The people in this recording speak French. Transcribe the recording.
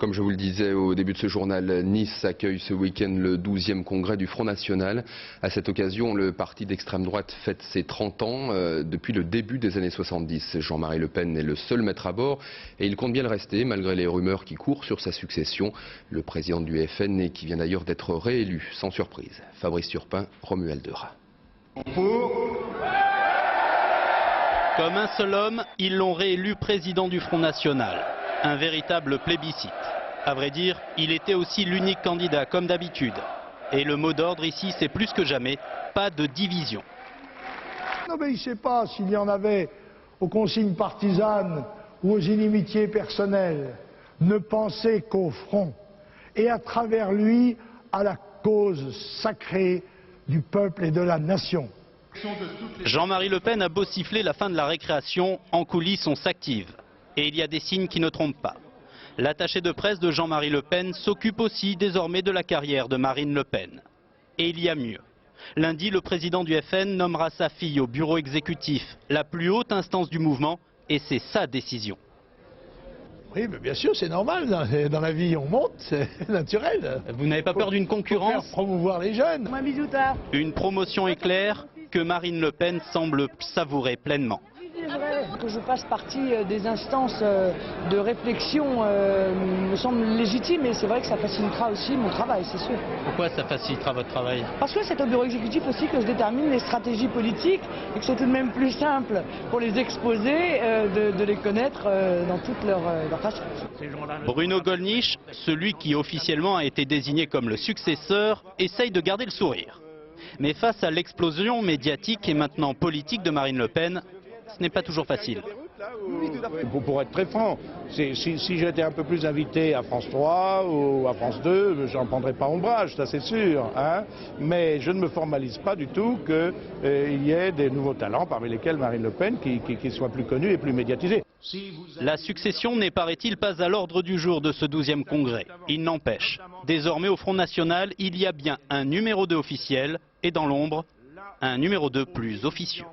Comme je vous le disais au début de ce journal, Nice accueille ce week-end le 12e congrès du Front National. À cette occasion, le parti d'extrême droite fête ses 30 ans depuis le début des années 70. Jean-Marie Le Pen est le seul maître à bord et il compte bien le rester malgré les rumeurs qui courent sur sa succession. Le président du FN qui vient d'ailleurs d'être réélu sans surprise. Fabrice Turpin, Romuald Dera. Comme un seul homme, ils l'ont réélu président du Front National. Un véritable plébiscite. À vrai dire, il était aussi l'unique candidat comme d'habitude. Et le mot d'ordre ici, c'est plus que jamais, pas de division. N'obéissez pas s'il y en avait aux consignes partisanes ou aux inimitiés personnelles. Ne pensez qu'au front et à travers lui à la cause sacrée du peuple et de la nation. Jean-Marie Le Pen a beau siffler la fin de la récréation, en coulisses on s'active. Et il y a des signes qui ne trompent pas. L'attaché de presse de Jean-Marie Le Pen s'occupe aussi désormais de la carrière de Marine Le Pen. Et il y a mieux. Lundi, le président du FN nommera sa fille au bureau exécutif, la plus haute instance du mouvement, et c'est sa décision. Oui, mais bien sûr, c'est normal. Dans la vie, on monte, c'est naturel. Vous n'avez pas peur d'une concurrence? Faut faire promouvoir les jeunes. Une promotion éclair que Marine Le Pen semble savourer pleinement. Que je fasse partie des instances de réflexion me semble légitime et c'est vrai que ça facilitera aussi mon travail, c'est sûr. Pourquoi ça facilitera votre travail? Parce que c'est au bureau exécutif aussi que je détermine les stratégies politiques et que c'est tout de même plus simple pour les exposer de les connaître dans toute leur façon. Bruno Gollnisch, celui qui officiellement a été désigné comme le successeur, essaye de garder le sourire. Mais face à l'explosion médiatique et maintenant politique de Marine Le Pen, ce n'est pas toujours facile. Pour être très franc, si j'étais un peu plus invité à France 3 ou à France 2, j'en prendrais pas ombrage, ça c'est sûr. Hein, mais je ne me formalise pas du tout qu'il y ait des nouveaux talents, parmi lesquels Marine Le Pen, qui soient plus connus et plus médiatisés. La succession n'est, paraît-il, pas à l'ordre du jour de ce 12e congrès. Il n'empêche. Désormais, au Front National, il y a bien un numéro 2 officiel et dans l'ombre, un numéro 2 plus officieux.